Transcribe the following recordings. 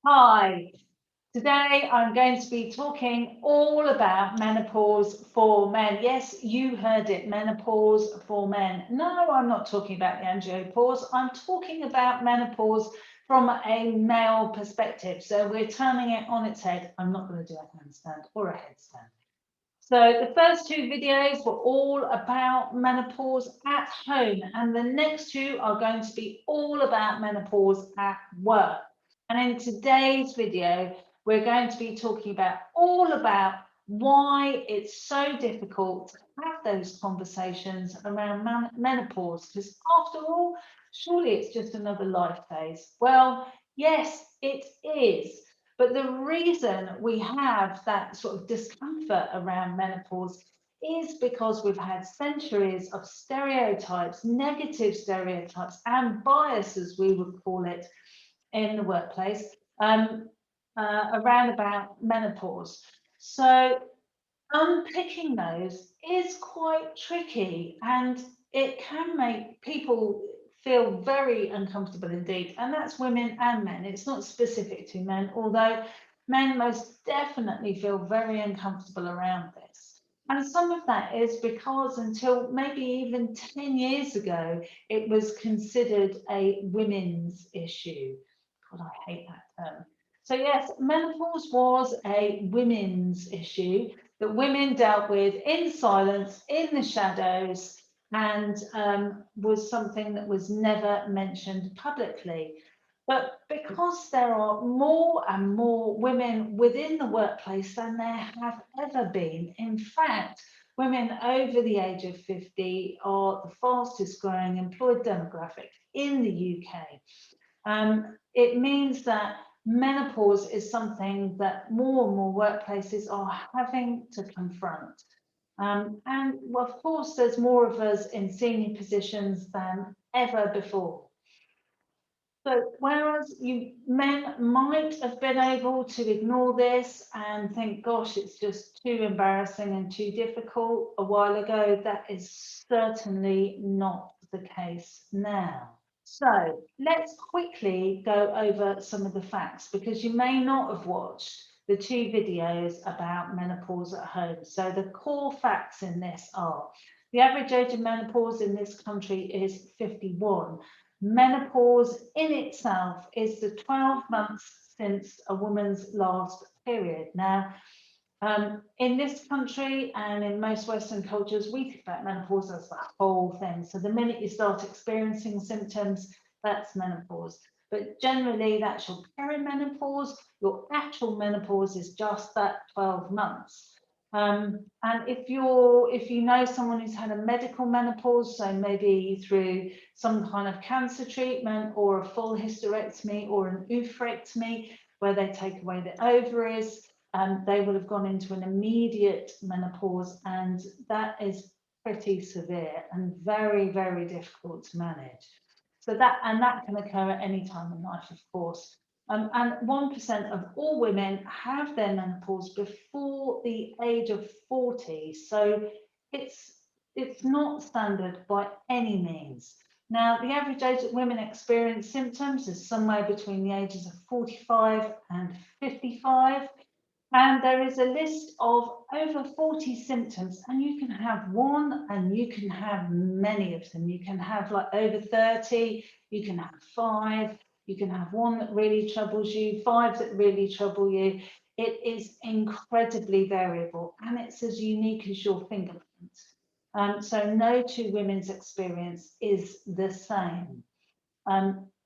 Hi, today I'm going to be talking all about menopause for men. Yes, you heard it, menopause for men. No, I'm not talking about the angiopause. I'm talking about menopause from a male perspective. So we're turning it on its head. I'm not going to do a handstand or a headstand. So the first two videos were all about menopause at home, and the next two are going to be all about menopause at work. And in today's video, we're going to be talking about all about why it's so difficult to have those conversations around menopause, because after all, surely it's just another life phase. Well, yes, it is. But the reason we have that sort of discomfort around menopause is because we've had centuries of stereotypes, negative stereotypes, and bias, as we would call it, in the workplace around about menopause. So unpicking those is quite tricky, and it can make people feel very uncomfortable indeed. And that's women and men. It's not specific to men, although men most definitely feel very uncomfortable around this. And some of that is because until maybe even 10 years ago, it was considered a women's issue. God, I hate that term. So, yes, menopause was a women's issue that women dealt with in silence, in the shadows, and was something that was never mentioned publicly. But because there are more and more women within the workplace than there have ever been, in fact, women over the age of 50 are the fastest growing employed demographic in the UK. It means that menopause is something that more and more workplaces are having to confront. And well, of course, there's more of us in senior positions than ever before. So whereas you men might have been able to ignore this and think, gosh, it's just too embarrassing and too difficult a while ago, that is certainly not the case now. So let's quickly go over some of the facts, because you may not have watched the two videos about menopause at home. So the core facts in this are: the average age of menopause in this country is 51. Menopause in itself is the 12 months since a woman's last period. Now, in this country and in most Western cultures, we think about menopause as the whole thing. So the minute you start experiencing symptoms, that's menopause. But generally, that's your perimenopause. Your actual menopause is just that 12 months. And if you know someone who's had a medical menopause, so maybe through some kind of cancer treatment or a full hysterectomy or an oophorectomy, where they take away the ovaries, they will have gone into an immediate menopause, and that is pretty severe and very, very difficult to manage. So that can occur at any time in life, of course. And 1% of all women have their menopause before the age of 40. So it's not standard by any means. Now, the average age that women experience symptoms is somewhere between the ages of 45 and 55. And there is a list of over 40 symptoms, and you can have one and you can have many of them. You can have like over 30, you can have five, you can have one that really troubles you, five that really trouble you. It is incredibly variable, and it's as unique as your fingerprint. So no two women's experience is the same.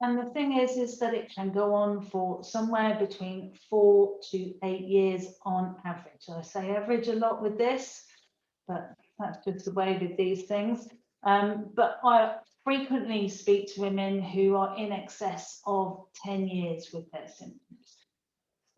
And the thing is that it can go on for somewhere between 4 to 8 years on average. I say average a lot with this, but that's just the way with these things. But I frequently speak to women who are in excess of 10 years with their symptoms.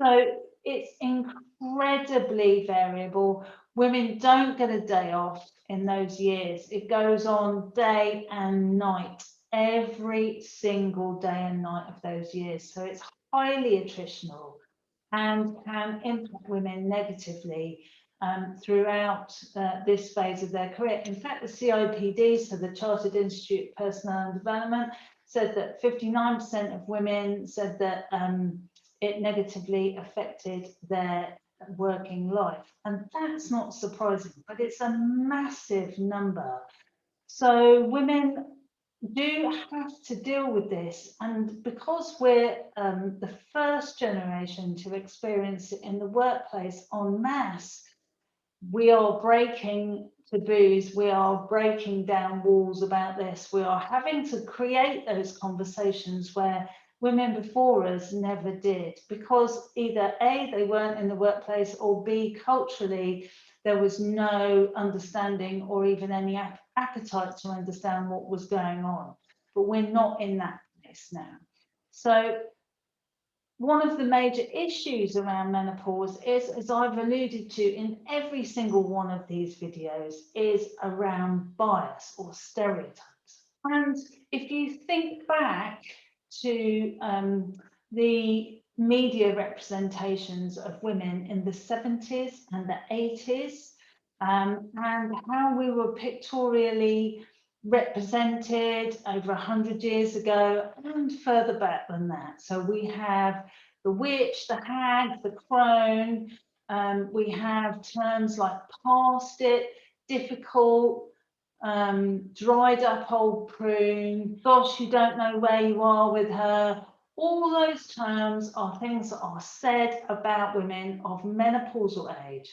So it's incredibly variable. Women don't get a day off in those years. It goes on day and night, every single day and night of those years. So it's highly attritional and can impact women negatively throughout this phase of their career. In fact, the CIPD, so the Chartered Institute of Personnel and Development, said that 59% of women said that it negatively affected their working life. And that's not surprising, but it's a massive number. So women do have to deal with this. And because we're the first generation to experience it in the workplace en masse, we are breaking taboos, we are breaking down walls about this. We are having to create those conversations where women before us never did, because either A, they weren't in the workplace, or B, culturally, there was no understanding or even any appetite to understand what was going on. But we're not in that place now. So one of the major issues around menopause is, as I've alluded to in every single one of these videos, is around bias or stereotypes. And if you think back to the media representations of women in the 70s and the 80s, and how we were pictorially represented over 100 years ago and further back than that. So we have the witch, the hag, the crone. We have terms like past it, difficult, dried up old prune, gosh, you don't know where you are with her. All those terms are things that are said about women of menopausal age.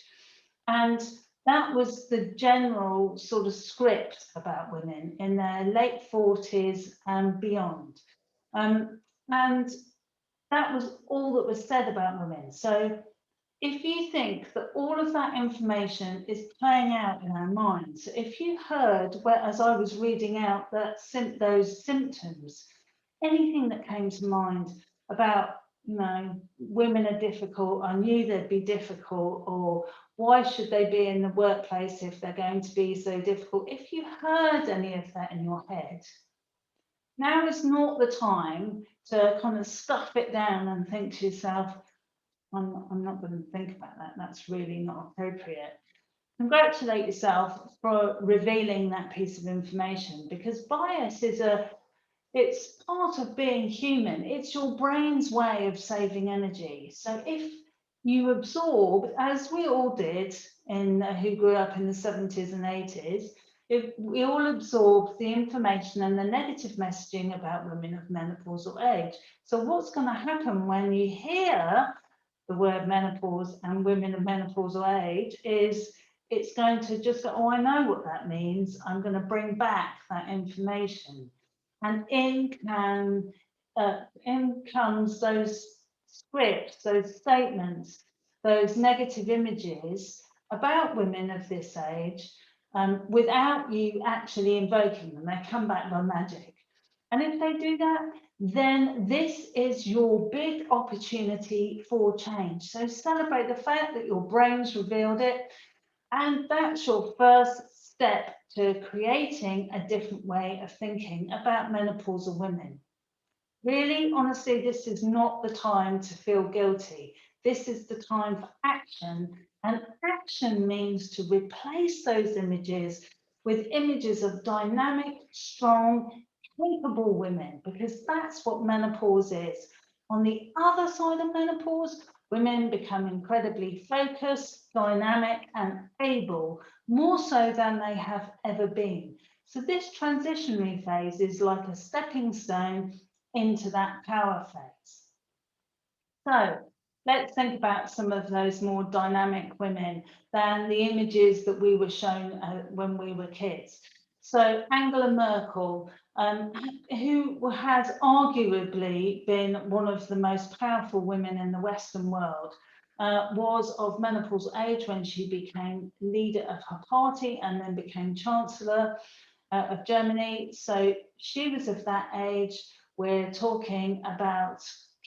And that was the general sort of script about women in their late 40s and beyond. And that was all that was said about women. So if you think that all of that information is playing out in our minds, if you heard, as I was reading out those symptoms, anything that came to mind about, women are difficult, I knew they'd be difficult, or why should they be in the workplace if they're going to be so difficult? If you heard any of that in your head, now is not the time to kind of stuff it down and think to yourself, I'm not going to think about that. That's really not appropriate. Congratulate yourself for revealing that piece of information, because bias it's part of being human. It's your brain's way of saving energy. So if you absorb, as we all did who grew up in the 70s and 80s, if we all absorb the information and the negative messaging about women of menopausal age. So what's going to happen when you hear the word menopause and women of menopausal age is it's going to just go, oh, I know what that means. I'm going to bring back that information. And in comes those scripts, those statements, those negative images about women of this age, without you actually invoking them. They come back by magic. And if they do that, then this is your big opportunity for change. So celebrate the fact that your brain's revealed it, and that's your first step to creating a different way of thinking about menopausal women. Really, honestly, this is not the time to feel guilty. This is the time for action, and action means to replace those images with images of dynamic, strong, capable women, because that's what menopause is. On the other side of menopause, women become incredibly focused, dynamic, and able, more so than they have ever been. So this transitionary phase is like a stepping stone into that power phase. So let's think about some of those more dynamic women than the images that we were shown when we were kids. So Angela Merkel, who has arguably been one of the most powerful women in the Western world, was of menopausal age when she became leader of her party and then became Chancellor of Germany. So she was of that age. We're talking about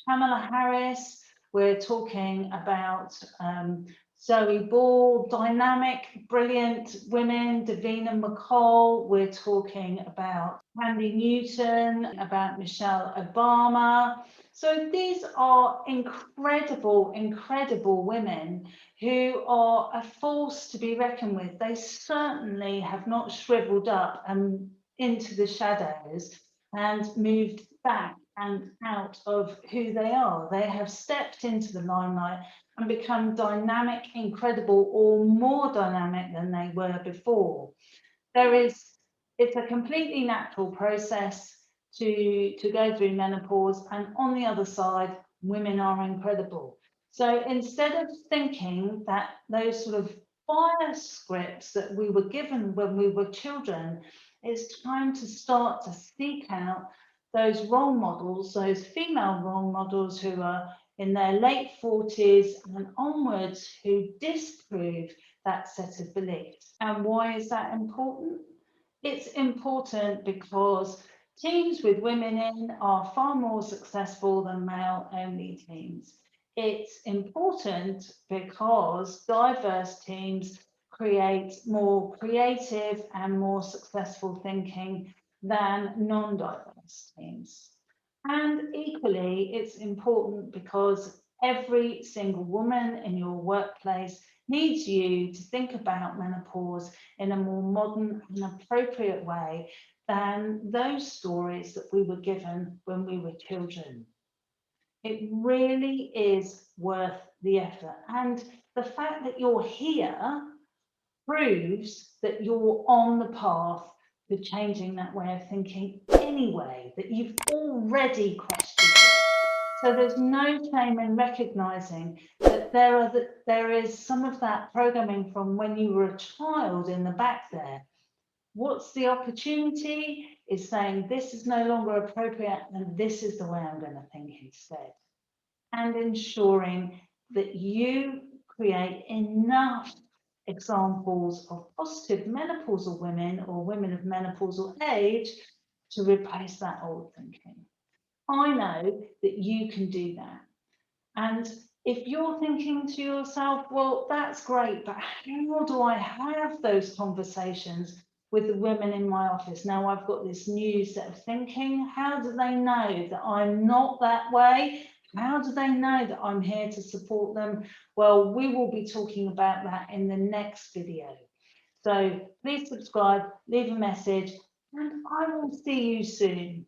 Kamala Harris. We're talking about Zoe Ball, dynamic, brilliant women, Davina McCall. We're talking about Candy Newton, about Michelle Obama. So these are incredible, incredible women who are a force to be reckoned with. They certainly have not shriveled up and into the shadows and moved back and out of who they are. They have stepped into the limelight and become dynamic, incredible, or more dynamic than they were before. It's a completely natural process to go through menopause, and on the other side, women are incredible. So instead of thinking that those sort of fire scripts that we were given when we were children, it's time to start to seek out those role models, those female role models who are in their late 40s and onwards, who disprove that set of beliefs. And why is that important? It's important because teams with women in are far more successful than male-only teams. It's important because diverse teams create more creative and more successful thinking than non-diverse teams. And equally, it's important because every single woman in your workplace needs you to think about menopause in a more modern and appropriate way than those stories that we were given when we were children. It really is worth the effort. And the fact that you're here proves that you're on the path to changing that way of thinking anyway, that you've already questioned it. So there's no shame in recognizing that there is some of that programming from when you were a child in the back there. What's the opportunity? Is saying this is no longer appropriate and this is the way I'm going to think instead. And ensuring that you create enough examples of positive menopausal women or women of menopausal age to replace that old thinking. I know that you can do that. And if you're thinking to yourself, well, that's great, but how do I have those conversations with the women in my office? Now I've got this new set of thinking. How do they know that I'm not that way? How do they know that I'm here to support them? Well, we will be talking about that in the next video. So please subscribe, leave a message, and I will see you soon.